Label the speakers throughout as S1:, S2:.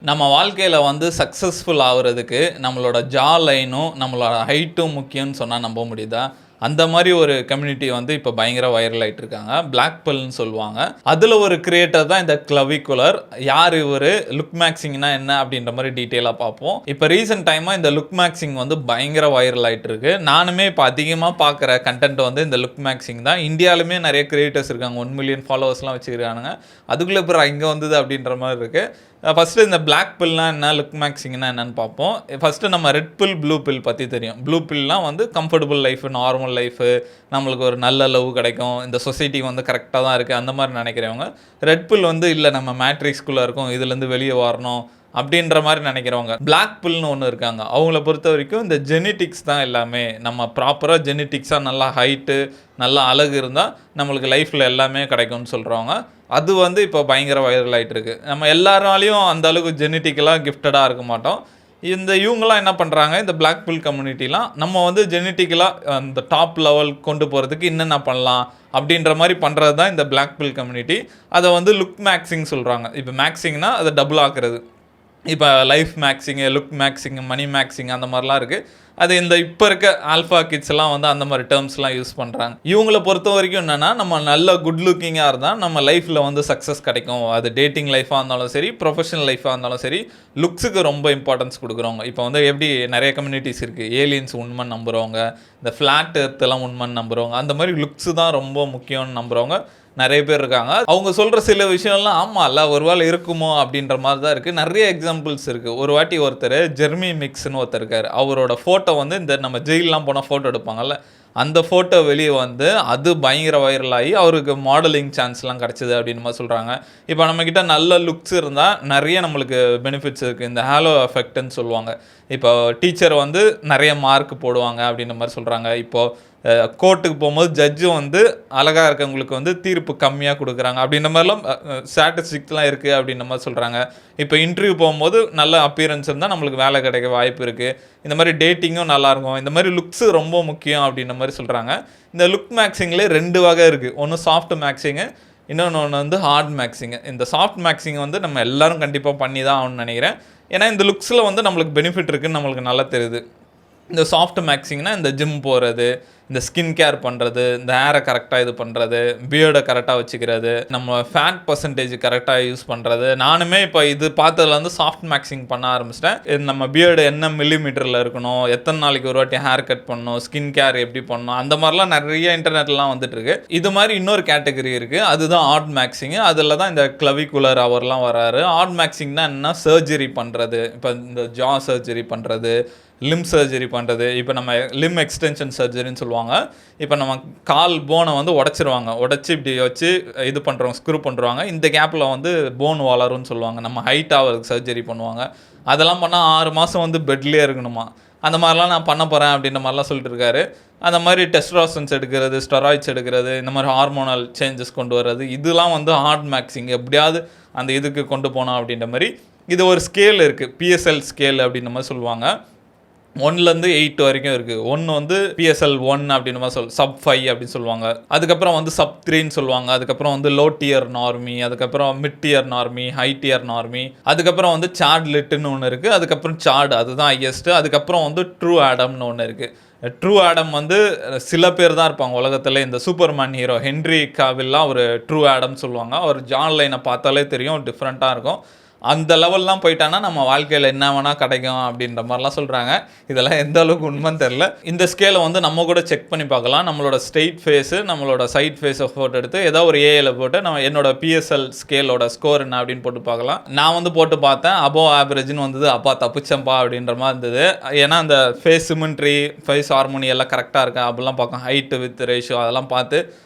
S1: நம்ம வாழ்க்கையில வந்து சக்சஸ்ஃபுல் ஆகுறதுக்கு நம்மளோட ஜா லைனும், நம்மளோட ஹைட்டும் முக்கியம்னு சொன்னா நம்ப முடியுதா? அந்த மாரி ஒரு கம்யூனிட்டி வந்து இப்ப பயங்கர வைரல் ஆயிட்டு இருக்காங்க. பிளாக் பெல்ன்னு சொல்லுவாங்க. அதுல ஒரு கிரியேட்டர் தான் இந்த கிளவிகுலர். யார் இவரு? லுக் மேக்ஸிங்னா என்ன? அப்படின்ற மாரி டீட்டெயிலா பார்ப்போம். இப்ப ரீசென்ட் டைமா இந்த லுக் மேக்ஸிங் வந்து பயங்கர வைரல் ஆயிட்டு இருக்கு. நானுமே இப்ப அதிகமா பார்க்குற கன்டென்ட் வந்து இந்த லுக் மேக்ஸிங் தான். இந்தியாலுமே நெறைய கிரியேட்டர்ஸ் இருக்காங்க. 1 மில்லியன் ஃபாலோவர்ஸ்லாம் வச்சிருக்கானுங்க. அதுக்குள்ள எப்புட்றா இங்க வந்தது? அப்படின்ற மாரி இருக்கு. ஃபர்ஸ்ட்டு இந்த பிளாக் பில்னா என்ன, லுக் மேக்ஸிங்னா என்னன்னு பார்ப்போம். ஃபர்ஸ்ட்டு நம்ம ரெட் பில், ப்ளூ பில் பத்தி தெரியும். ப்ளூ பில்னா வந்து கம்ஃபர்டபுள் லைஃப், நார்மல் லைஃப், நம்மளுக்கு ஒரு நல்ல லவ் கிடைக்கும், இந்த சொசைட்டி வந்து கரெக்ட்டா தான் இருக்கு, அந்த மாரி நினைக்கிறவங்க. ரெட் பில் வந்து இல்ல நம்ம மேட்ரிக்ஸ்குள்ள இருக்கோம், இதுலேருந்து வெளிய வரணும் அப்படின்ற மாரி நினைக்கிறவங்க. பிளாக் பில்னு ஒண்ணு இருக்காங்க. அவங்கள பொறுத்தவரைக்கும் இந்த ஜெனடிக்ஸ் தான் எல்லாமே. நம்ம ப்ராப்பரா ஜெனடிக்ஸா நல்லா ஹைட்டு, நல்லா அழகு இருந்தா நம்மளுக்கு லைஃப்ல எல்லாமே கிடைக்கும்னு சொல்றவங்க. அது வந்து இப்போ பயங்கர வைரல் ஆயிட்டு இருக்கு. நம்ம எல்லாராலயும் அந்த அளவுக்கு ஜெனடிக்கலா கிஃப்டடா இருக்க மாட்டோம். இவங்கலாம் என்ன பண்றாங்க, இந்த பிளாக் பில் கம்யூனிட்டிலாம் நம்ம வந்து ஜெனடிக்கலா அந்த டாப் லெவல் கொண்டு போறதுக்கு என்னென்ன பண்ணலாம் அப்படின்ற மாரி பண்றது தான் இந்த பிளாக் பில் கம்யூனிட்டி. அத வந்து லுக் மேக்ஸிங் சொல்றாங்க. இப்போ மேக்ஸிங்னா அத டபுள் ஆக்குறது. இப்போ லைஃப் மேக்ஸிங்கு, லுக் மேக்ஸிங்கு, மணி மேக்ஸிங் அந்த மாதிரிலாம் இருக்குது. அது இந்த இப்போ இருக்க ஆல்ஃபா கிட்ஸ்லாம் வந்து அந்த மாதிரி டேர்ம்ஸ்லாம் யூஸ் பண்ணுறாங்க. இவங்கள பொறுத்த வரைக்கும் என்னென்னா, நம்ம நல்ல குட் லுக்கிங்காக இருந்தால் நம்ம லைஃப்பில் வந்து சக்ஸஸ் கிடைக்கும். அது டேட்டிங் லைஃபாக இருந்தாலும் சரி, ப்ரொஃபஷனல் லைஃபாக இருந்தாலும் சரி, லுக்ஸுக்கு ரொம்ப இம்பார்ட்டன்ஸ் கொடுக்குறவங்க. இப்போ வந்து எப்படி நிறைய கம்யூனிட்டிஸ் இருக்குது. ஏலியன்ஸ் உண்மைன்னு நம்புகிறவங்க, இந்த ஃப்ளாட் எர்த்தெல்லாம் உண்மைன்னு நம்புகிறவங்க, அந்த மாதிரி லுக்ஸு தான் ரொம்ப முக்கியம்னு நம்புகிறவங்க நிறைய பேர் இருக்காங்க. அவங்க சொல்ற சில விஷயம்லாம் ஆமால்ல, ஒருவேளை இருக்குமோ அப்படின்ற மாதிரி தான் இருக்கு. நிறைய எக்ஸாம்பிள்ஸ் இருக்கு. ஒரு வாட்டி ஒருத்தர் ஜெர்மி மிக்ஸ்னு ஒருத்தர் இருக்காரு. அவரோட ஃபோட்டோ வந்து இந்த நம்ம ஜெயிலெலாம் போனால் ஃபோட்டோ எடுப்பாங்கல்ல, அந்த ஃபோட்டோ வெளியே வந்து அது பயங்கர வைரல் ஆகி அவருக்கு மாடலிங் சான்ஸ்லாம் கிடச்சிது அப்படின்னு மாதிரி சொல்கிறாங்க. இப்போ நம்மக்கிட்ட நல்ல லுக்ஸ் இருந்தால் நிறைய நம்மளுக்கு பெனிஃபிட்ஸ் இருக்குது. இந்த ஹேலோ எஃபெக்ட்னு சொல்லுவாங்க. இப்போ டீச்சர் வந்து நிறைய மார்க் போடுவாங்க அப்படின்ற மாதிரி சொல்கிறாங்க. இப்போது கோர்ட்டுக்கு போகும்போது ஜட்ஜு வந்து அழகாக இருக்கவங்களுக்கு வந்து தீர்ப்பு கம்மியாக கொடுக்குறாங்க அப்படின்ற மாதிரிலாம் ஸ்டாட்டிஸ்டிக்ஸ்லாம் இருக்குது அப்படின்ற மாதிரி சொல்கிறாங்க. இப்போ இன்டர்வியூ போகும்போது நல்ல அப்பியரன்ஸ் இருந்தால் நம்மளுக்கு வேலை கிடைக்க வாய்ப்பு இருக்குது. இந்த மாதிரி டேட்டிங்கும் நல்லாயிருக்கும். இந்த மாதிரி லுக்ஸு ரொம்ப முக்கியம் அப்படின்ற மாதிரி சொல்கிறாங்க. இந்த லுக் மேக்ஸிங்லேயே 2 வகை இருக்குது. ஒன்று சாஃப்ட் மேக்ஸிங்கு, இன்னொன்று வந்து ஹார்ட் மேக்ஸிங்கு. இந்த சாஃப்ட் மேக்ஸிங் வந்து நம்ம எல்லோரும் கண்டிப்பாக பண்ணி தான் ஆகணும்னு நினைக்கிறேன். ஏன்னா இந்த லுக்ஸில் வந்து நம்மளுக்கு பெனிஃபிட் இருக்குதுன்னு நம்மளுக்கு நல்லா தெரியுது. இந்த சாஃப்ட் மேக்ஸிங்னா இந்த ஜிம் போகிறது, இந்த ஸ்கின் கேர் பண்ணுறது, இந்த ஹேரை கரெக்டாக இது பண்ணுறது, பியர்டை கரெக்டாக வச்சுக்கிறது, நம்ம ஃபேட் பர்சன்டேஜ் கரெக்டாக யூஸ் பண்ணுறது. நானுமே இப்போ இது பார்த்ததுல வந்து சாஃப்ட் மேக்ஸிங் பண்ண ஆரம்பிச்சிட்டேன். நம்ம பியர்டு என்ன மில்லிமீட்டரில் இருக்கணும், எத்தனை நாளைக்கு ஒரு வாட்டி ஹேர் கட் பண்ணணும், ஸ்கின் கேர் எப்படி பண்ணணும், அந்த மாதிரிலாம் நிறைய இன்டர்நெட்லாம் வந்துட்டுருக்கு. இது மாதிரி இன்னொரு கேட்டகரி இருக்குது. அதுதான் ஆர்ட் மேக்ஸிங்கு. அதில் தான் இந்த கிளவிகுலர் அவர்லாம் வராரு. ஆர்ட் மேக்ஸிங்னா என்ன, சர்ஜரி பண்ணுறது. இப்போ இந்த ஜா சர்ஜரி பண்ணுறது, லிம் சர்ஜரி பண்ணுறது. இப்போ நம்ம லிம் எக்ஸ்டென்ஷன் சர்ஜரின்னு சொல்லுவாங்க. இப்போ நம்ம கால் போனை வந்து உடச்சிருவாங்க. உடச்சி இப்படி வச்சு இது பண்ணுறவங்க, ஸ்க்ரூ பண்ணுறாங்க. இந்த கேப்பில் வந்து போன் வளரும்னு சொல்லுவாங்க. நம்ம ஹைட்டாக சர்ஜரி பண்ணுவாங்க. அதெல்லாம் பண்ணால் 6 மாதம் வந்து பெட்லேயே இருக்கணுமா. அந்த மாதிரிலாம் நான் பண்ண போகிறேன் அப்படின்ற மாதிரிலாம் சொல்லிட்டு இருக்காரு. அந்த மாதிரி டெஸ்டோஸ்டெரான்ஸ் எடுக்கிறது, ஸ்டெராய்ட்ஸ் எடுக்கிறது, இந்த மாதிரி ஹார்மோனல் சேஞ்சஸ் கொண்டு வர்றது, இதெல்லாம் வந்து ஹார்ட் மேக்ஸிங். எப்படியாவது அந்த இதுக்கு கொண்டு போனோம் அப்படின்ற மாதிரி. இது ஒரு ஸ்கேல் இருக்குது, பிஎஸ்எல் ஸ்கேல் அப்படின்ற மாதிரி சொல்லுவாங்க. 1லேருந்து 8 வரைக்கும் இருக்குது. 1 வந்து PSL 1 அப்படின்னு மாதிரி சப் 5 அப்படின்னு சொல்லுவாங்க. அதுக்கப்புறம் வந்து சப் 3ன்னு சொல்லுவாங்க. அதுக்கப்புறம் வந்து லோ டியர் நார்மி, அதுக்கப்புறம் mid dear normie, high dear normie, அதுக்கப்புறம் வந்து சார்ட் லிட்டுன்னு ஒன்று இருக்குது. அதுக்கப்புறம் சார்ட், அதுதான் ஹையஸ்ட்டு. அதுக்கப்புறம் வந்து ட்ரூ ஆடம்னு ஒன்று இருக்குது. ட்ரூ ஆடம் வந்து சில பேர் தான் இருப்பாங்க உலகத்தில். இந்த சூப்பர்மேன் ஹீரோ ஹென்ரி காவில்லாம் ஒரு ட்ரூ ஆடம் சொல்லுவாங்க. அவர் ஜான் லைனை பார்த்தாலே தெரியும், டிஃப்ரெண்ட்டாக இருக்கும். அந்த லெவல்லாம் போயிட்டானா நம்ம வாழ்க்கையில் என்ன வேணால் கிடைக்கும் அப்படின்ற மாதிரிலாம் சொல்கிறாங்க. இதெல்லாம் எந்த அளவுக்கு உண்மைன்னு தெரில. இந்த ஸ்கேலை வந்து நம்ம கூட செக் பண்ணி பார்க்கலாம். நம்மளோட ஸ்ட்ரெயிட் ஃபேஸு, நம்மளோட சைட் ஃபேஸை ஃபோட்டோ எடுத்து ஏதோ ஒரு ஏஐயில் போட்டு நம்ம என்னோட PSL ஸ்கேலோட ஸ்கோர் என்ன அப்படின்னு போட்டு பார்க்கலாம். நான் வந்து போட்டு பார்த்தேன், அபோவ் ஆவரேஜ்னு வந்தது. அப்பா தப்பிச்சம்பா அப்படின்ற மாதிரி இருந்தது. ஏன்னா அந்த ஃபேஸ் சிமெண்ட்ரி, ஃபேஸ் ஹார்மோனி எல்லாம் கரெக்டாக இருக்கா அப்படிலாம் பார்க்கலாம். ஹைட்டு வித் ரேஷியோ அதெல்லாம் பார்த்து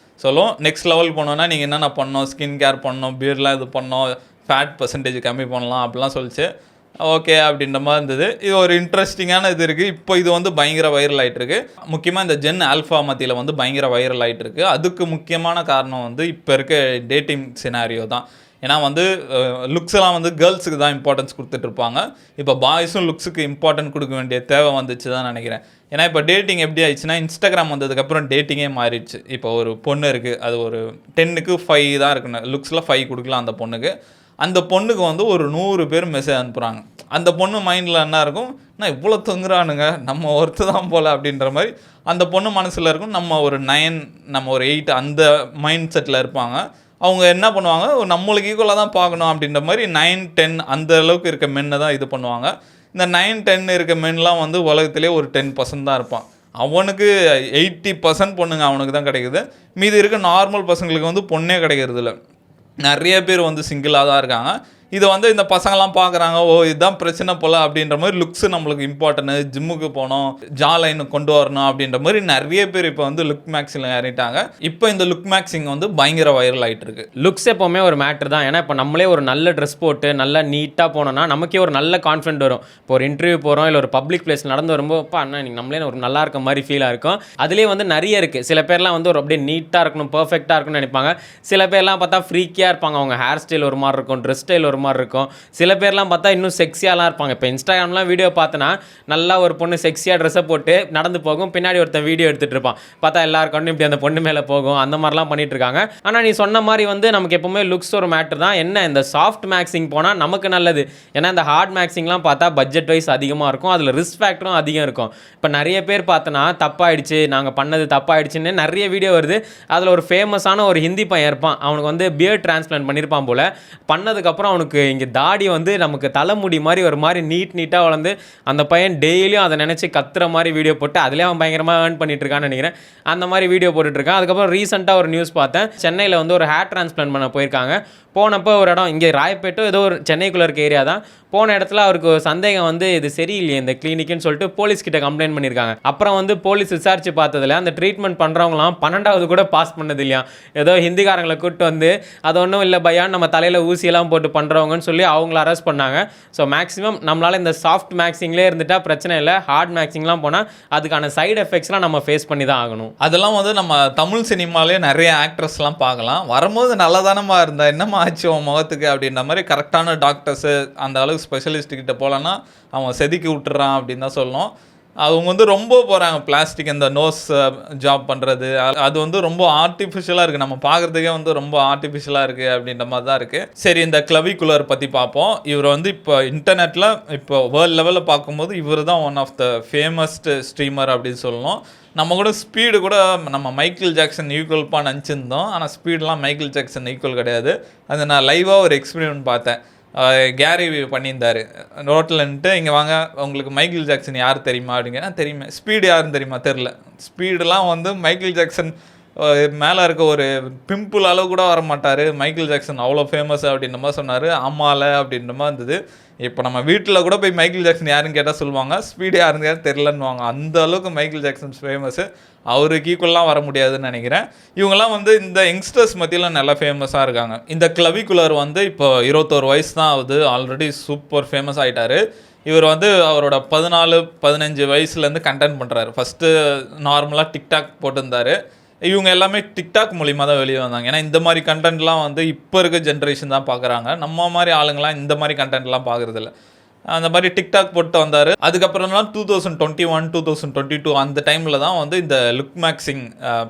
S1: சொல்லும். நெக்ஸ்ட் லெவல் போனோன்னா நீங்கள் என்னென்ன பண்ணணும், ஸ்கின் கேர் பண்ணணும், பியர்லாம் இது பண்ணணும், ஃபேட் பர்சன்டேஜ் கம்மி பண்ணலாம் அப்படிலாம் சொல்லிச்சு. ஓகே அப்படின்ற மாதிரி இருந்தது. இது ஒரு இன்ட்ரெஸ்டிங்கான இது இருக்குது. இப்போ இது வந்து பயங்கர வைரல் ஆகிட்டுருக்கு. முக்கியமாக இந்த ஜென் ஆல்ஃபா மத்தியில் வந்து பயங்கர வைரல் ஆகிட்டுருக்கு. அதுக்கு முக்கியமான காரணம் வந்து இப்போ இருக்க டேட்டிங் சினாரியோ தான். ஏன்னா வந்து லுக்ஸ்லாம் வந்து கேர்ள்ஸுக்கு தான் இம்பார்ட்டன்ஸ் கொடுத்துட்ருப்பாங்க. இப்போ பாய்ஸும் லுக்ஸுக்கு இம்பார்ட்டன்ட் கொடுக்க வேண்டிய தேவை வந்துச்சு தான் நினைக்கிறேன். ஏன்னா இப்போ டேட்டிங் எப்படி ஆயிடுச்சுன்னா, இன்ஸ்டாகிராம் வந்ததுக்கப்புறம் டேட்டிங்கே மாறிடுச்சு. இப்போ ஒரு பொண்ணு இருக்குது, அது ஒரு 10க்கு 5 தான் இருக்கணும், லுக்ஸில் 5 கொடுக்கலாம் அந்த பொண்ணுக்கு. அந்த பொண்ணுக்கு வந்து ஒரு 100 பேர் மெசேஜ் அனுப்புகிறாங்க. அந்த பொண்ணு மைண்டில் என்ன இருக்கும், நான் இவ்வளோ தொங்குறானுங்க, நம்ம ஒருத்து தான் போல் அப்படின்ற மாதிரி அந்த பொண்ணு மனசில் இருக்கும். நம்ம ஒரு 9, நம்ம ஒரு 8 அந்த மைண்ட் செட்டில் இருப்பாங்க. அவங்க என்ன பண்ணுவாங்க, நம்மளுக்கு ஈக்குவலாக தான் பார்க்கணும் அப்படின்ற மாதிரி 9, 10 அந்த அளவுக்கு இருக்க மென்னை தான் இது பண்ணுவாங்க. இந்த 9, 10 இருக்க மென்லாம் வந்து உலகத்திலே ஒரு 10% தான் இருப்பான். அவனுக்கு 80% பொண்ணுங்க அவனுக்கு தான் கிடைக்குது. மீதி இருக்க நார்மல் பசங்களுக்கு வந்து பொண்ணே கிடைக்கிறது இல்லை. நிறைய பேர் வந்து சிங்கிளாக தான் இருக்காங்க. இதை வந்து இந்த பசங்கள்லாம் பார்க்குறாங்க, ஓ இதுதான் பிரச்சனை போல் அப்படின்ற மாதிரி. லுக்ஸு நம்மளுக்கு இம்பார்ட்டன்ட்டு, ஜிம்முக்கு போகணும், ஜா லைனு கொண்டு வரணும் அப்படின்ற மாதிரி நிறைய பேர் இப்போ வந்து லுக் மேக்ஸில் ஏறிட்டாங்க. இப்போ இந்த லுக் மேக்ஸிங் வந்து பயங்கர வைரல் ஆகிட்டு இருக்கு.
S2: லுக்ஸ் எப்போவுமே ஒரு மேட்ரு தான். ஏன்னா இப்போ நம்மளே ஒரு நல்ல ட்ரெஸ் போட்டு நல்லா நீட்டாக போனோம்னா நமக்கே ஒரு நல்ல கான்ஃபிடென்ட் வரும். இப்போ ஒரு இன்டர்வியூ போகிறோம், இல்லை ஒரு பப்ளிக் பிளேஸ் நடந்து வரும்போது அண்ணா நீங்கள் நம்மளே ஒரு நல்லா இருக்க மாதிரி ஃபீலாக இருக்கும். அதுலேயே வந்து நிறைய இருக்குது. சில பேர்லாம் வந்து ஒரு அப்படியே நீட்டாக இருக்கணும், பர்ஃபெக்டாக இருக்கணும்னு நினைப்பாங்க. சில பேர்லாம் பார்த்தா ஃப்ரீக்கியாக இருப்பாங்க. அவங்க ஹேர் ஸ்டைல் ஒரு மாதிரி இருக்கும், ட்ரெஸ் ஸ்டைல் ஒரு மாதிரி இருக்கும். சில பேர்லாம் பார்த்தா இன்னும் செக்ஸியாலாம் இருப்பாங்க. இப்போ இன்ஸ்டாகிராம்லாம் வீடியோ பார்த்தனா நல்லா ஒரு பொண்ணு செக்ஸியாக ட்ரெஸ்ஸை போட்டு நடந்து போகும், பின்னாடி ஒருத்தன் வீடியோ எடுத்துகிட்டு இருப்பான். பார்த்தா எல்லாருக்கும் இப்படி அந்த பொண்ணு மேலே போகும், அந்த மாதிரிலாம் பண்ணிட்டு இருக்காங்க. ஆனால் நீ சொன்ன மாதிரி வந்து நமக்கு எப்போவுமே லுக்ஸ் ஒரு மேட்ரு தான். என்ன இந்த சாஃப்ட் மேக்ஸிங் போனால் நமக்கு நல்லது. ஏன்னா இந்த ஹார்ட் மேக்ஸிங்லாம் பார்த்தா பட்ஜெட் வைஸ் அதிகமாக இருக்கும், அதில் ரிஸ்க் ஃபேக்டரும் அதிகம் இருக்கும். இப்போ நிறைய பேர் பார்த்தோன்னா தப்பாயிடுச்சு, நாங்கள் பண்ணது தப்பாயிடுச்சுன்னு நிறைய வீடியோ வருது. அதில் ஒரு ஃபேமஸான ஒரு ஹிந்தி பையன் இருப்பான். அவனுக்கு வந்து பியர்ட் டிரான்ஸ்பிளான்ட் பண்ணியிருப்பான் போல். பண்ணதுக்கப்புறம் அவனுக்கு இங்கே தாடி வந்து நமக்கு தலைமுடி மாதிரி ஒரு மாதிரி நீட்டாக வளர்ந்து அந்த பையன் டெய்லியும் அதை நினச்சி கத்துற மாதிரி வீடியோ போட்டு அதிலே அவன் பயங்கரமாக ஏர்ன் பண்ணிட்டு இருக்கான்னு நினைக்கிறேன். அந்த மாதிரி வீடியோ போட்டுட்ருக்கான். அதுக்கப்புறம் ரீசெண்டாக ஒரு நியூஸ் பார்த்தேன். சென்னையில் வந்து ஒரு ஹேர் டிரான்ஸ்பிளான்ட் பண்ண போயிருக்காங்க. போனப்போ ஒரு இடம் இங்கே ராயப்பேட்டோ ஏதோ ஒரு சென்னைக்குள்ளே இருக்க ஏரியா தான். போன இடத்துல அவருக்கு ஒரு சந்தேகம் வந்து இது சரியில்லையே இந்த கிளினிக்குன்னு சொல்லிட்டு போலீஸ்கிட்ட கம்ப்ளைண்ட் பண்ணியிருக்காங்க. அப்புறம் வந்து போலீஸ் விசாரிச்சு பார்த்ததில்ல அந்த ட்ரீட்மெண்ட் பண்ணுறவங்களாம் 12வது கூட பாஸ் பண்ணது இல்லையா. ஏதோ ஹிந்திக்காரங்களை கூப்பிட்டு வந்து அது ஒன்றும் இல்லை பையான்னு நம்ம தலையில் ஊசியெல்லாம் போட்டு பண்ணுறவங்கன்னு சொல்லி அவங்கள அரெஸ்ட் பண்ணாங்க. ஸோ மேக்ஸிமம் நம்மளால் இந்த சாஃப்ட் மேக்ஸிங்லேயே இருந்துட்டால் பிரச்சனை இல்லை. ஹார்ட் மேக்ஸிங்லாம் போனால் அதுக்கான சைடு எஃபெக்ட்ஸ்லாம் நம்ம ஃபேஸ் பண்ணி தான் ஆகணும்.
S1: அதெல்லாம் வந்து நம்ம தமிழ் சினிமாலே நிறைய ஆக்ட்ரஸ்லாம் பார்க்கலாம். வரும்போது நல்லதானமா இருந்தால் என்னமா ஆச்சு உன் முகத்துக்கு அப்படின்ற மாதிரி கரெக்டான டாக்டர்ஸு அந்த அளவுக்கு ஸ்பெஷலிஸ்ட்டுக்கிட்ட போகலன்னா அவன் செதுக்கி விட்டுறான் அப்படின்னு தான் சொல்லணும். அவங்க வந்து ரொம்ப போகிறாங்க பிளாஸ்டிக் இந்த நோஸ் ஜாப் பண்ணுறது. அது வந்து ரொம்ப ஆர்டிஃபிஷியலாக இருக்குது, நம்ம பார்க்குறதுக்கே வந்து ரொம்ப ஆர்டிஃபிஷியலாக இருக்குது அப்படின்ற மாதிரி தான் இருக்குது. சரி, இந்த கிளவிகுலர் பற்றி பார்ப்போம். இவர் வந்து இப்போ இன்டர்நெட்டில் இப்போ வேர்ல்டு லெவலில் பார்க்கும்போது இவர் தான் one of the famousest streamer அப்படின்னு சொல்லணும். நம்ம கூட ஸ்பீடு கூட நம்ம மைக்கேல் ஜாக்சன் ஈக்குவல்ப்பாக நினச்சிருந்தோம். ஆனால் ஸ்பீடெலாம் மைக்கேல் ஜாக்சன் ஈக்குவல் கிடையாது. அது நான் லைவாக ஒரு எக்ஸ்பீரியன்ஸ் பார்த்தேன். கேரி பண்ணியிருந்தார் ரோட்டில்ன்ட்டு, இங்கே வாங்க உங்களுக்கு மைக்கேல் ஜாக்சன் யார் தெரியுமா அப்படிங்க. தெரியுமே. ஸ்பீடு யாருன்னு தெரியுமா? தெரில. ஸ்பீடெலாம் வந்து மைக்கேல் ஜாக்சன் மேலே இருக்க ஒரு பிம்பிள் அளவு கூட வர மாட்டார். மைக்கேல் ஜாக்சன் அவ்வளோ ஃபேமஸ் அப்படின்ற மாதிரி சொன்னார். ஆமால அப்படின்ற மாதிரி இருந்தது. இப்போ நம்ம வீட்டில் கூட போய் மைக்கேல் ஜாக்சன் யாருன்னு கேட்டால் சொல்லுவாங்க, ஸ்பீடு யாருன்னு கேட்டால் தெரிலன்னுவாங்க. அந்த அளவுக்கு மைக்கேல் ஜாக்சன் ஃபேமஸ்ஸு. அவருக்கு ஈக்குவலாக வர முடியாதுன்னு நினைக்கிறேன். இவங்கெல்லாம் வந்து இந்த யங்ஸ்டர்ஸ் மத்தியில் நல்லா ஃபேமஸாக இருக்காங்க. இந்த கிளவிகுலர் வந்து இப்போ 21 வயசு தான் ஆகுது. ஆல்ரெடி சூப்பர் ஃபேமஸ் ஆகிட்டார். இவர் வந்து அவரோட 14-15 வயசுலேருந்து கண்டென்ட் பண்ணுறாரு. ஃபஸ்ட்டு நார்மலாக டிக்டாக் போட்டிருந்தார். இவங்க எல்லாமே டிக்டாக் மூலிமா தான் வெளியே வந்தாங்க. ஏன்னா இந்த மாதிரி கண்டென்ட்லாம் வந்து இப்போ இருக்க ஜென்ரேஷன் தான் பார்க்குறாங்க. நம்ம மாதிரி ஆளுங்களாம் இந்த மாதிரி கண்டென்ட்லாம் பார்க்குறதில்ல. அந்த மாதிரி டிக்டாக் போட்டு வந்தார். அதுக்கப்புறம்லாம் 2021, 2022 அந்த டைமில் தான் வந்து இந்த லுக் மேக்ஸிங்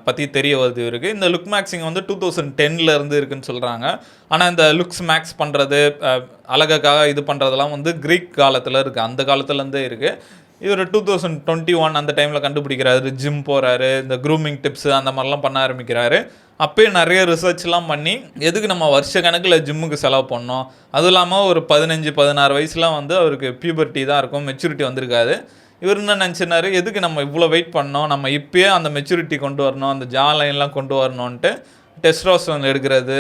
S1: பற்றி தெரிய வருது இவருக்கு. இந்த லுக் மேக்ஸிங் வந்து 2010 இருந்து இருக்குன்னு சொல்கிறாங்க. ஆனால் இந்த லுக்ஸ் மேக்ஸ் பண்ணுறது, அழகுக்காக இது பண்ணுறதெல்லாம் வந்து கிரீக் காலத்தில் இருக்குது, அந்த காலத்துலேருந்தே இருக்குது. இவர் 2021 அந்த டைமில் கண்டுபிடிக்கிறாரு. ஜிம் போகிறாரு, இந்த க்ரூமிங் டிப்ஸு அந்த மாதிரிலாம் பண்ண ஆரம்பிக்கிறாரு. அப்போயே நிறைய ரிசர்ச்லாம் பண்ணி எதுக்கு நம்ம வருஷ கணக்கில் ஜிம்முக்கு செலவு பண்ணோம். அதுவும் இல்லாமல் ஒரு 15-16 வயசுலாம் வந்து அவருக்கு பியூபர்ட்டி தான் இருக்கும், மெச்சூரிட்டி வந்திருக்காது. இவர் என்ன நினச்சினாரு, எதுக்கு நம்ம இவ்வளோ வெயிட் பண்ணோம், நம்ம இப்போயே அந்த மெச்சூரிட்டி கொண்டு வரணும், அந்த ஜா லைன்லாம் கொண்டு வரணுன்ட்டு டெஸ்டோஸ்டெரான் எடுக்கிறது.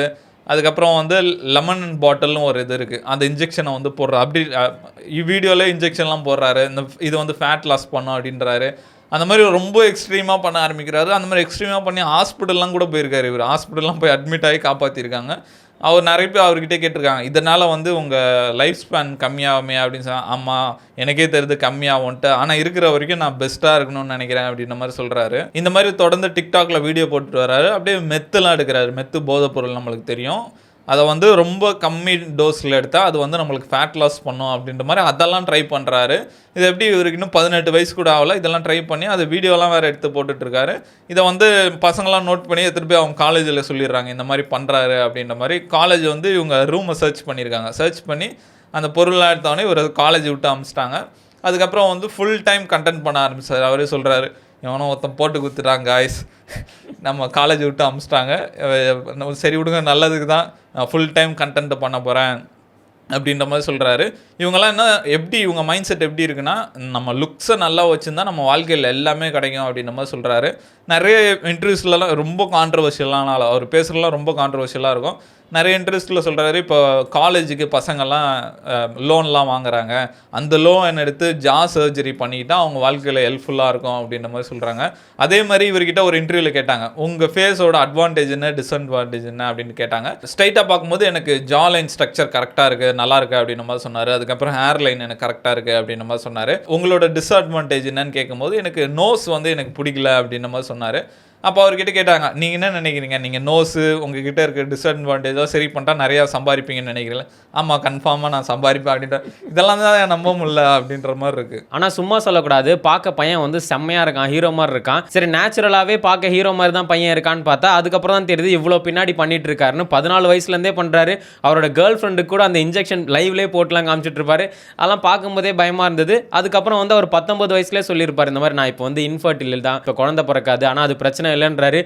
S1: அதுக்கப்புறம் வந்து லெமன் பாட்டில்னு ஒரு இது இருக்குது, அந்த இன்ஜெக்ஷனை வந்து போடுறாரு. அப்படி வீடியோவில் இன்ஜெக்ஷன்லாம் போடுறாரு. இது வந்து ஃபேட் லாஸ் பண்ணும் அப்படின்றாரு. அந்த மாதிரி ரொம்ப எக்ஸ்ட்ரீமாக பண்ண ஆரம்பிக்கிறாரு. அந்த மாதிரி எக்ஸ்ட்ரீமாக பண்ணி ஹாஸ்பிட்டல்லாம் கூட போயிருக்காரு. இவர் ஹாஸ்பிட்டல்லாம் போய் அட்மிட் ஆகி காப்பாற்றிருக்காங்க. அவர் நிறைய பேர் அவர்கிட்டே கேட்டிருக்காங்க, இதனால் வந்து உங்கள் லைஃப் ஸ்பேன் கம்மியாகுமே அப்படின்னு சொன்னால், ஆமாம் எனக்கே தெரியுது கம்மியாகும்ன்ட்டு, ஆனால் இருக்கிற வரைக்கும் நான் பெஸ்ட்டாக இருக்கணும்னு நினைக்கிறேன் அப்படின்ற மாதிரி சொல்கிறாரு. இந்த மாதிரி தொடர்ந்து டிக்டாக்ல வீடியோ போட்டுட்டு வர்றாரு. அப்படியே மெத்துலாம் எடுக்கிறாரு. மெத்து போதைப் பொருள் நம்மளுக்கு தெரியும். அதை வந்து ரொம்ப கம்மி டோஸில் எடுத்தால் அது வந்து நம்மளுக்கு ஃபேட் லாஸ் பண்ணும் அப்படின்ற மாதிரி அதெல்லாம் ட்ரை பண்ணுறாரு. இது எப்படி இவருக்கு இன்னும் 18 வயசு கூட ஆகல, இதெல்லாம் ட்ரை பண்ணி அது வீடியோலாம் வேறு எடுத்து போட்டுட்ருக்காரு. இதை வந்து பசங்களாம் நோட் பண்ணி எடுத்துகிட்டு போய் அவங்க காலேஜில் சொல்லிடுறாங்க இந்த மாதிரி பண்ணுறாரு அப்படின்ற மாதிரி. காலேஜ் வந்து இவங்க ரூமை சர்ச் பண்ணியிருக்காங்க. சர்ச் பண்ணி அந்த பொருளாக எடுத்தோடனே ஒரு காலேஜ் விட்டு அமிச்சிட்டாங்க. அதுக்கப்புறம் வந்து ஃபுல் டைம் கண்டென்ட் பண்ண ஆரம்பிச்சார். அவரே சொல்கிறாரு, எவனோ ஒருத்தன் போட்டு கொடுத்துட்டாங்க காய்ஸ், நம்ம காலேஜ் விட்டு அமிச்சிட்டாங்க, சரி விடுங்க நல்லதுக்கு தான், நான் ஃபுல் டைம் கண்டென்ட் பண்ண போகிறேன் அப்படின்ற மாதிரி சொல்கிறாரு. இவங்கெல்லாம் என்ன எப்படி இவங்க மைண்ட் செட் எப்படி இருக்குன்னா, நம்ம லுக்ஸை நல்லா வச்சுருந்தா நம்ம வாழ்க்கையில் எல்லாமே கிடைக்கும் அப்படின்ற மாதிரி சொல்கிறாரு. நிறைய இன்டர்வியூஸ்லாம் ரொம்ப கான்ட்ரவர்ஷியலான ஆள், அவர் பேசுகிறதுலாம் ரொம்ப கான்ட்ரவர்ஷியலாக இருக்கும். நிறைய இன்ட்ரெஸ்ட்டில் சொல்கிறாரு, இப்போ காலேஜுக்கு பசங்கள்லாம் லோன்லாம் வாங்குறாங்க, அந்த லோன் எடுத்து ஜா சர்ஜரி பண்ணிக்கிட்டால் அவங்க வாழ்க்கையில் ஹெல்ப்ஃபுல்லாக இருக்கும் அப்படின்ற மாதிரி சொல்கிறாங்க. அதே மாதிரி இவர்கிட்ட ஒரு இன்டர்வியூவில் கேட்டாங்க, உங்கள் ஃபேஸோட அட்வான்டேஜ் என்ன டிஸ்அட்வான்டேஜ் என்ன அப்படின்னு கேட்டாங்க. ஸ்ட்ரைட்டாக பார்க்கும்போது எனக்கு ஜா லைன் ஸ்ட்ரக்சர் கரெக்டாக இருக்குது, நல்லா இருக்குது அப்படின்ற மாதிரி சொன்னார். அதுக்கப்புறம் ஹேர் லைன் எனக்கு கரெக்டாக இருக்குது அப்படின்ற மாதிரி சொன்னார். உங்களோட டிஸ்அட்வான்டேஜ் என்னன்னு கேட்கும்போது எனக்கு நோஸ் வந்து எனக்கு பிடிக்கல அப்படின்ற மாதிரி சொன்னார். அப்போ அவர்கிட்ட கேட்டாங்க, நீங்கள் என்ன நினைக்கிறீங்க, நீங்கள் நோஸு உங்ககிட்ட இருக்க டிஸ்அட்வான்டேஜாக சரி பண்ணிட்டா நிறையா சம்பாதிப்பீங்கன்னு நினைக்கிறீங்களா? ஆமாம், கன்ஃபார்மாக நான் சம்பாதிப்பேன் அப்படின்ற, இதெல்லாம் தான் நம்ப முடியல அப்படின்ற மாதிரி இருக்குது.
S2: ஆனால் சும்மா சொல்லக்கூடாது, பார்க்க பையன் வந்து செம்மையாக இருக்கான், ஹீரோ மாதிரி இருக்கான். சரி, நேச்சுரலாகவே பார்க்க ஹீரோ மாதிரி தான் பையன் இருக்கான்னு பார்த்தா அதுக்கப்புறம் தான் தெரியுது இவ்வளோ பின்னாடி பண்ணிட்டு இருக்காருன்னு. 14 வயசுலேருந்தே பண்ணுறாரு. அவரோட கேர்ள் ஃப்ரெண்டுக்கு கூட அந்த இன்ஜெக்ஷன் லைவ்லேயே போட்டுலாம் காமிச்சிட்டு இருப்பாரு. அதெல்லாம் பார்க்கும்போதே பயமாக இருந்தது. அதுக்கப்புறம் வந்து அவர் 19 வயசுலேயே சொல்லியிருப்பார், இந்த மாதிரி நான் இப்போ வந்து இன்ஃபர்டில் தான், இப்போ குழந்தை பிறக்காது, ஆனால் அது பிரச்சனை இல்லைன்றாரு.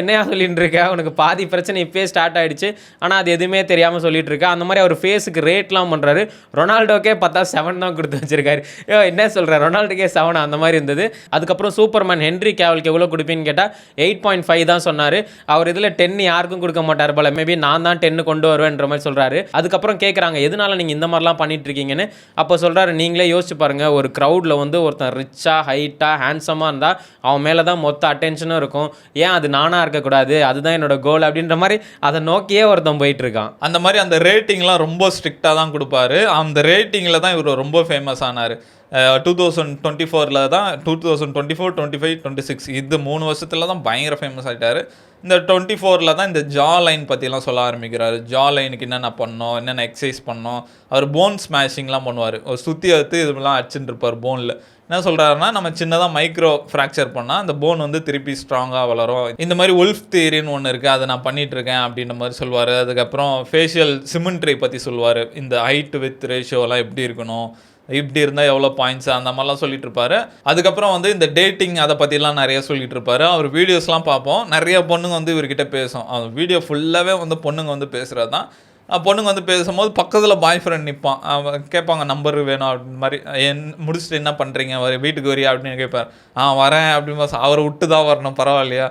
S2: என்னையா சொல்லிட்டு இருக்க, உனக்கு பாதி பிரச்சனை இப்போயே ஸ்டார்ட் ஆகிடுச்சு, ஆனால் அது எதுவுமே தெரியாமல் சொல்லிட்டு இருக்கா. அந்த மாதிரி அவர் ஃபேஸுக்கு ரேட்லாம் பண்ணுறாரு. ரொனால்டோக்கே பார்த்தா 7 தான் கொடுத்து வச்சிருக்காரு. என்ன சொல்கிற, ரொனால்டோக்கே 7 அந்த மாதிரி இருந்தது. அதுக்கப்புறம் சூப்பர்மேன் ஹென்ரி கேவலுக்கு எவ்வளோ கொடுப்பீன்னு கேட்டால் 8.5 தான் சொன்னார். அவர் இதில் 10 யாருக்கும் கொடுக்க மாட்டார் போல, மேபி நான் தான் 10 கொண்டு வருவேன்ற மாதிரி சொல்கிறாரு. அதுக்கப்புறம் கேட்குறாங்க, எதனால நீங்கள் இந்த மாதிரிலாம் பண்ணிட்டு இருக்கீங்கன்னு. அப்போ சொல்கிறாரு, நீங்களே யோசிச்சு பாருங்கள், ஒரு க்ரௌடில் வந்து ஒருத்தன் ரிச்சாக ஹைட்டாக ஹேண்ட்ஸமாக இருந்தால் அவன் மேலே தான் மொத்த அட்டென்ஷனும் இருக்கும். ஏன் அது நானாக இருக்கக்கூடாது, அதுதான் என்னோட கோல் அப்படின்ற மாதிரி அதை நோக்கியே ஒருத்தன் போயிட்டு இருக்கான்.
S1: அந்த மாதிரி அந்த ரேட்டிங்லாம் ரொம்ப ஸ்ட்ரிக்டாக தான் கொடுப்பாரு. அந்த ரேட்டிங்கில் தான் இவர் ரொம்ப ஃபேமஸ் ஆனார். 2024 தான், 2024, 25, 26 இது 3 வருஷத்துல தான் பயங்கர ஃபேமஸ் ஆகிட்டார். இந்த 24 தான் இந்த ஜா லைன் பற்றிலாம் சொல்ல ஆரம்பிக்கிறாரு. ஜா லைனுக்கு என்னென்ன பண்ணோம், என்னென்ன எக்ஸசைஸ் பண்ணோம். அவர் போன் ஸ்மேஷிங்லாம் பண்ணுவார். ஒரு சுற்றி எடுத்து இதெல்லாம் அடிச்சுட்டு இருப்பார் போனில். என்ன சொல்கிறாருன்னா, நம்ம சின்னதாக மைக்ரோ ஃப்ராக்சர் பண்ணால் அந்த போன் வந்து திருப்பி ஸ்ட்ராங்காக வளரும். இந்த மாதிரி உல்ஃப் தியரின்னு ஒன்று இருக்குது, அதை நான் பண்ணிகிட்ருக்கேன் அப்படின்ற மாதிரி சொல்லுவார். அதுக்கப்புறம் ஃபேஷியல் சிமெண்ட்ரி பற்றி சொல்லுவார். இந்த ஹைட் வித் ரேஷியோலாம் எப்படி இருக்கணும், இப்படி இருந்தால் எவ்வளோ பாயிண்ட்ஸ், அந்த மாதிரிலாம் சொல்லிட்டு இருப்பாரு. அதுக்கப்புறம் வந்து இந்த டேட்டிங் அதை பற்றிலாம் நிறைய சொல்லிட்டு இருப்பாரு. அவர் வீடியோஸ்லாம் பார்ப்போம், நிறைய பொண்ணுங்க வந்து இவர்கிட்ட பேசும். அவர் வீடியோ ஃபுல்லாகவே வந்து பொண்ணுங்க வந்து பேசுகிறது தான். பொண்ணுங்க வந்து பேசும்போது பக்கத்தில் பாய் ஃப்ரெண்ட் நிற்பான். கேட்பாங்க, நம்பர் வேணும் அப்படின்னு மாதிரி, முடிச்சுட்டு என்ன பண்ணுறீங்க, வீட்டுக்கு வரியா அப்படின்னு கேட்பார். வரேன் அப்படின்னு, அவரை விட்டு தான் வரணும், பரவாயில்லையா,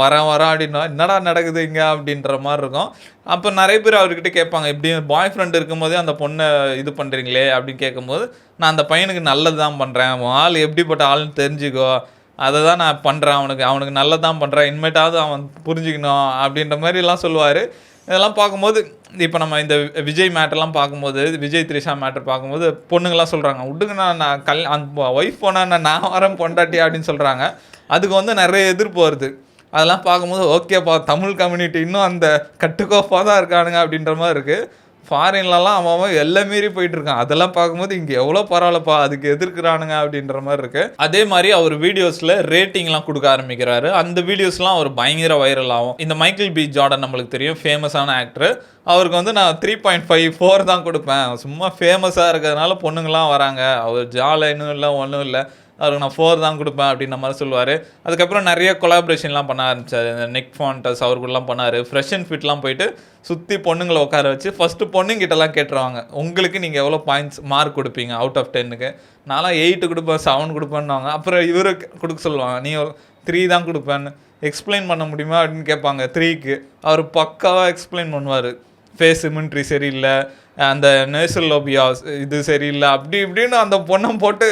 S1: வரேன் அப்படின்னா என்னடா நடக்குது இங்கே அப்படின்ற மாதிரி இருக்கும். அப்போ நிறைய பேர் அவர்கிட்ட கேட்பாங்க, இப்படி பாய் ஃப்ரெண்ட் இருக்கும்போதே அந்த பொண்ணை இது பண்ணுறீங்களே அப்படின்னு கேட்கும்போது, நான் அந்த பையனுக்கு நல்லது தான் பண்ணுறேன், ஆள் எப்படிப்பட்ட ஆள்னு தெரிஞ்சுக்கோ, அதை தான் நான் பண்ணுறேன், அவனுக்கு நல்லது தான் பண்ணுறேன், இனிமேட்டாவது அவன் புரிஞ்சுக்கணும் அப்படின்ற மாதிரிலாம் சொல்லுவார். இதெல்லாம் பார்க்கும்போது, இப்போ நம்ம இந்த விஜய் மேட்டர்லாம் பார்க்கும்போது, விஜய் த்ரிஷா மேட்டர் பார்க்கும்போது பொண்ணுங்கள்லாம் சொல்கிறாங்க, விட்டுங்கண்ணா, நான் அந்த ஒய்ஃப் போனால் நான் வரேன் பொண்டாட்டி அப்படின்னு சொல்கிறாங்க. அதுக்கு வந்து நிறைய எதிர்ப்பு வருது. அதெல்லாம் பார்க்கும்போது ஓகேப்பா, தமிழ் கம்யூனிட்டி இன்னும் அந்த கட்டுக்கோப்பாக தான் இருக்கானுங்க அப்படின்ற மாதிரி இருக்குது. ஃபாரின்லலாம் அவன் எல்லாம் மீறி போயிட்டுருக்கான். அதெல்லாம் பார்க்கும்போது இங்கே எவ்வளோ பரவாயில்லப்பா, அதுக்கு எதிர்க்கிறானுங்க அப்படின்ற மாதிரி இருக்குது. அதே மாதிரி அவர் வீடியோஸில் ரேட்டிங்லாம் கொடுக்க ஆரம்பிக்கிறாரு. அந்த வீடியோஸ்லாம் அவர் பயங்கர வைரல் ஆகும். இந்த மைக்கேல் பி ஜார்டன் நம்மளுக்கு தெரியும், ஃபேமஸான ஆக்டர். அவருக்கு வந்து நான் 3.5, 4 தான் கொடுப்பேன். சும்மா ஃபேமஸாக இருக்கிறதுனால பொண்ணுங்களாம் வராங்க, அவர் ஜாலினும் இல்லை ஒன்றும் இல்லை, அவருக்கு நான் 4 தான் கொடுப்பேன் அப்படின்ற மாதிரி சொல்லுவார். அதுக்கப்புறம் நிறைய கொலாபரேஷன்லாம் பண்ண ஆரம்பித்தார். இந்த நெக் ஃபாண்டஸ் அவருக்குலாம் பண்ணார். ஃப்ரெஷ் அண்ட் ஃபிட்லாம் போயிட்டு சுற்றி பொண்ணுங்களை உட்கார வச்சு ஃபஸ்ட்டு பொண்ணுங்கிட்டலாம் கேட்டுருவாங்க, உங்களுக்கு நீங்கள் எவ்வளோ பாயிண்ட்ஸ் மார்க் கொடுப்பீங்க அவுட் ஆஃப் 10க்கு. நான்லாம் 8 கொடுப்பேன், 7 கொடுப்பேன்னுவாங்க. அப்புறம் இவரு கொடுக்க சொல்லுவாங்க, நீ 3 தான் கொடுப்பேன்னு எக்ஸ்பிளைன் பண்ண முடியுமா அப்படின்னு கேட்பாங்க. 3க்கு அவர் பக்காவாக எக்ஸ்பிளைன் பண்ணுவார். ஃபேஸ் சிமெண்ட்ரி சரியில்லை, அந்த நேசல் லோபியா இது சரியில்லை, அப்படி இப்படின்னு அந்த பொண்ணை போட்டு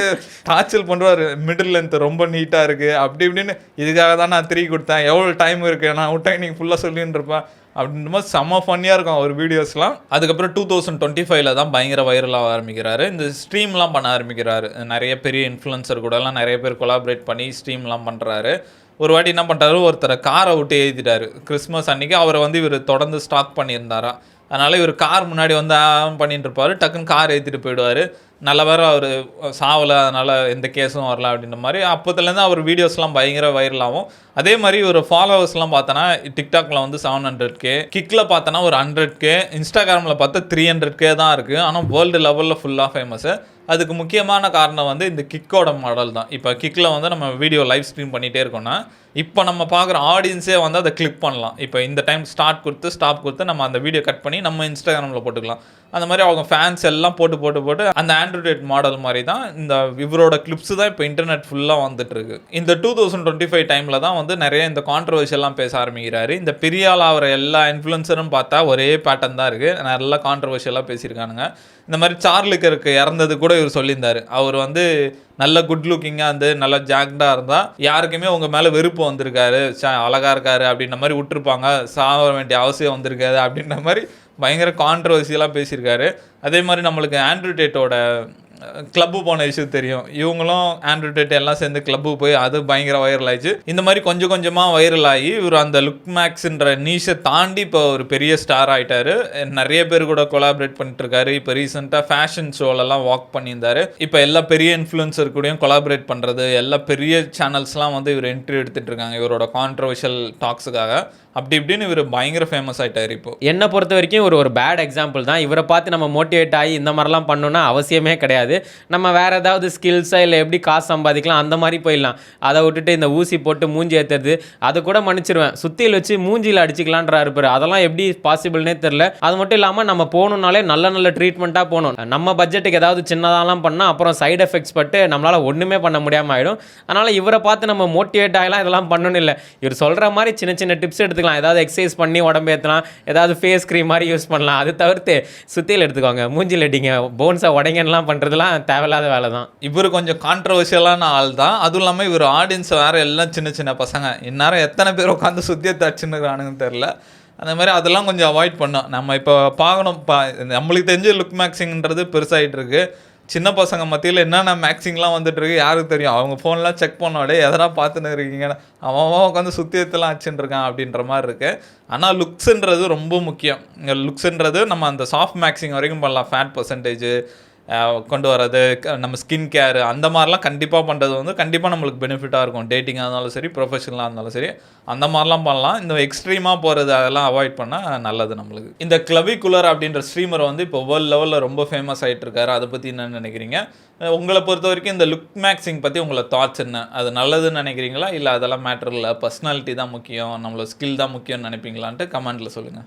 S1: டார்ச்சல் பண்ணுவார். மிடில் லென்த் ரொம்ப நீட்டாக இருக்குது அப்படி இப்படின்னு. இதுக்காக தான் நான் 3 கொடுத்தேன், எவ்வளோ டைம் இருக்குது, நான் விட்டேன் நீங்கள் ஃபுல்லாக சொல்லின்னு இருப்பேன் அப்படின்ற மாதிரி செம்ம ஃபன்னியாக இருக்கும் அவர் வீடியோஸ்லாம். அதுக்கப்புறம் 2025 தான் பயங்கர வைரலாக ஆரம்பிக்கிறாரு. இந்த ஸ்ட்ரீம்லாம் பண்ண ஆரம்பிக்கிறாரு. நிறைய பெரிய இன்ஃப்ளூயன்சர் கூடலாம் நிறைய பேர் கொலாபரேட் பண்ணி ஸ்ட்ரீம்லாம் பண்ணுறாரு. ஒரு வாட்டி என்ன பண்ணுறாரு, ஒருத்தரை காரை விட்டு எழுதிட்டாரு. கிறிஸ்மஸ் அன்றைக்கி அவரை வந்து இவர் தொடர்ந்து ஸ்டாக் பண்ணியிருந்தாரா. அதனால் இவர் கார் முன்னாடி வந்து பண்ணிட்டு இருப்பார், டக்குன்னு கார் ஏற்றிட்டு போயிடுவார். நல்ல வேறு அவர் சாவலை, அதனால் எந்த கேஸும் வரல அப்படின்ற மாதிரி. அப்போத்துலேருந்து அவர் வீடியோஸ்லாம் பயங்கர வைரல் ஆகும். அதே மாதிரி ஒரு ஃபாலோவர்ஸ்லாம் பார்த்தோன்னா டிக்டாக்ல வந்து 700K, கிக்கில் பார்த்தோன்னா ஒரு 100K, இன்ஸ்டாகிராமில் பார்த்தா 300K தான் இருக்குது. ஆனால் வேர்ல்டு லெவலில் ஃபுல்லாக ஃபேமஸ்ஸு. அதுக்கு முக்கியமான காரணம் வந்து இந்த கிக்கோட மாடல் தான். இப்போ கிக்கில் வந்து நம்ம வீடியோ லைவ் ஸ்ட்ரீம் பண்ணிகிட்டே இருக்கோம்னா இப்போ நம்ம பார்க்குற ஆடியன்ஸே வந்து அதை கிளிக் பண்ணலாம். இப்போ இந்த டைம் ஸ்டார்ட் கொடுத்து ஸ்டாப் கொடுத்து நம்ம அந்த வீடியோ கட் பண்ணி நம்ம இன்ஸ்டாகிராமில் போட்டுக்கலாம். அந்த மாதிரி அவங்க ஃபேன்ஸ் எல்லாம் போட்டு அந்த ஆண்ட்ராய்ட் மாடல் மாதிரி தான் இந்த இவரோட கிளிப்ஸ் தான் இப்போ இன்டர்நெட் ஃபுல்லாக வந்துட்டு இருக்கு. இந்த 2025 டைமில் தான் வந்து நிறைய இந்த கான்ட்ரவர்ஷியெல்லாம் பேச ஆரம்பிக்கிறாரு. இந்த பெரிய ஆள் ஆகிற எல்லா இன்ஃப்ளூயன்சரும் பார்த்தா ஒரே பேட்டர்ன் தான் இருக்குது, நல்லா கான்ட்ரவர்ஷியலாக பேசியிருக்கானுங்க. இந்த மாதிரி சார்லிக்கருக்கு இறந்தது கூட இவர் சொல்லியிருந்தார். அவர் வந்து நல்ல குட் லுக்கிங்காக இருந்து நல்லா ஜாக்டாக இருந்தால் யாருக்குமே உங்கள் மேலே வெறுப்பு வந்திருக்காரு, அழகாக இருக்காரு அப்படின்ற மாதிரி விட்டுருப்பாங்க, சாக வேண்டிய அவசியம் வந்திருக்காது அப்படின்ற மாதிரி பயங்கர கான்ட்ரவர்சியலாக பேசியிருக்காரு. அதே மாதிரி நம்மளுக்கு ஆண்ட்ரூ டேட்டோட கிளப்பு போன இஷ்யூ தெரியும். இவங்களும் ஆண்ட்ரூ டேட் எல்லாம் சேர்ந்து கிளப்புக்கு போய் அது பயங்கர வைரல் ஆயிடுச்சு. இந்த மாதிரி கொஞ்சம் கொஞ்சமாக வைரல் ஆகி இவர் அந்த லுக் மேக்ஸ்ன்ற நீஷை தாண்டி இப்போ ஒரு பெரிய ஸ்டார் ஆகிட்டாரு. நிறைய பேர் கூட கொலாபரேட் பண்ணிட்டு இருக்காரு. இப்போ ரீசெண்டாக ஃபேஷன் ஷோலெல்லாம் வாக் பண்ணியிருந்தாரு. இப்போ எல்லா பெரிய இன்ஃப்ளூயன்சர் கூடயும் கொலாபரேட் பண்ணுறது, எல்லா பெரிய சேனல்ஸ்லாம் வந்து இவர் என்ட்ரி எடுத்துகிட்டு இருக்காங்க இவரோட கான்ட்ரவர்ஷியல் டாக்ஸுக்காக. அப்படி இப்படின்னு இவர் பயங்கர ஃபேமஸ் ஆகிட்டார். இப்போ
S2: என்னை பொறுத்த வரைக்கும் ஒரு பேட் எக்ஸாம்பிள் தான். இவரை பார்த்து நம்ம மோட்டிவேட் ஆகி இந்த மாதிரிலாம் பண்ணணும்னா அவசியமே கிடையாது. நம்ம வேறு ஏதாவது ஸ்கில்ஸாக இல்லை எப்படி காசு சம்பாதிக்கலாம் அந்த மாதிரி போயிடலாம். அதை விட்டுட்டு இந்த ஊசி போட்டு மூஞ்சி ஏற்றுறது அதை கூட மன்னிச்சிருவேன். சுத்தியில் வச்சு மூஞ்சியில் அடிச்சிக்கலான்றா இருப்பார். அதெல்லாம் எப்படி பாசிபிள்னே தெரில. அது மட்டும் இல்லாமல் நம்ம போகணுன்னாலே நல்ல ட்ரீட்மெண்ட்டாக போகணும். நம்ம பட்ஜெட்டுக்கு ஏதாவது சின்னதாலாம் பண்ணால் அப்புறம் சைடு எஃபெக்ட்ஸ் பட்டு நம்மளால் ஒன்றுமே பண்ண முடியாமல் ஆகிடும். அதனால் இவரை பார்த்து நம்ம மோட்டிவேட் ஆகலாம் இதெல்லாம் பண்ணணும் இல்லை. இவர் சொல்கிற மாதிரி சின்ன டிப்ஸ் எடுத்துக்கலாம். ஏதாவது எக்ஸசைஸ் பண்ணி உடம்பு ஏற்றலாம், ஏதாவது ஃபேஸ் க்ரீம் மாதிரி யூஸ் பண்ணலாம். அது தவிர்த்து சுத்தியில் எடுத்துக்கோங்க, மூஞ்சில் அடிங்க, போன்ஸை உடைங்கலாம் பண்ணுறதுலாம் தேவையில்லாத வேலை தான்.
S1: இவர் கொஞ்சம் கான்ட்ரவர்ஷியலான ஆள் தான். அதுவும் இல்லாமல் இவர் ஆடியன்ஸ் வேறு எல்லாம் சின்ன பசங்க. இந்நேரம் எத்தனை பேர் உட்காந்து சுத்தியை தச்சுன்னுறானுங்கன்னு தெரில. அந்த மாதிரி அதெல்லாம் கொஞ்சம் அவாய்ட் பண்ணோம். நம்ம இப்போ பார்க்கணும், நம்மளுக்கு தெரிஞ்ச லுக் மேக்ஸிங்கிறது பெருசாகிட்டு இருக்கு. சின்ன பசங்க மத்தியில் என்னென்ன மேக்ஸிங்லாம் வந்துட்டுருக்கு யாருக்கு தெரியும். அவங்க ஃபோன்லாம் செக் பண்ணோடே எதனா பார்த்துன்னு இருக்கீங்க, அவன் உட்காந்து சுத்தியத்தெல்லாம் அச்சுன்னு இருக்கான் அப்படின்ற மாதிரி இருக்குது. ஆனால் லுக்ஸுன்றது ரொம்ப முக்கியம். லுக்ஸுன்றது நம்ம அந்த சாஃப்ட் மேக்ஸிங் வரைக்கும் பண்ணலாம். ஃபேட் பர்சன்டேஜ் கொண்டு வர்றது, நம்ம ஸ்கின் கேர் அந்த மாதிரிலாம் கண்டிப்பாக பண்ணுறது வந்து கண்டிப்பாக நம்மளுக்கு பெனிஃபிட்டாக இருக்கும். டேட்டிங்காக இருந்தாலும் சரி, ப்ரொஃபஷனலாக இருந்தாலும் சரி, அந்த மாதிரிலாம் பண்ணலாம். இந்த எக்ஸ்ட்ரீமாக போகிறது அதெல்லாம் அவாய்ட் பண்ணால் நல்லது நம்மளுக்கு. இந்த கிளவிகுலர் அப்படின்ற ஸ்ட்ரீமர் வந்து இப்போ வேர்ல்டு லெவலில் ரொம்ப ஃபேமஸ் ஆகிட்டு இருக்காரு. அதை பற்றி என்ன நினைக்கிறீங்க? உங்களை பொறுத்த வரைக்கும் இந்த லுக் மேக்ஸிங் பற்றி உங்களை தாட்ஸ் என்ன? அது நல்லதுன்னு நினைக்கிறீங்களா, இல்லை அதெல்லாம் மேட்டர் இல்லை, பர்சனாலிட்டி தான் முக்கியம், நம்மளோட ஸ்கில் தான் முக்கியம்னு நினைப்பீங்களான்ட்டு கமெண்ட்டில் சொல்லுங்கள்.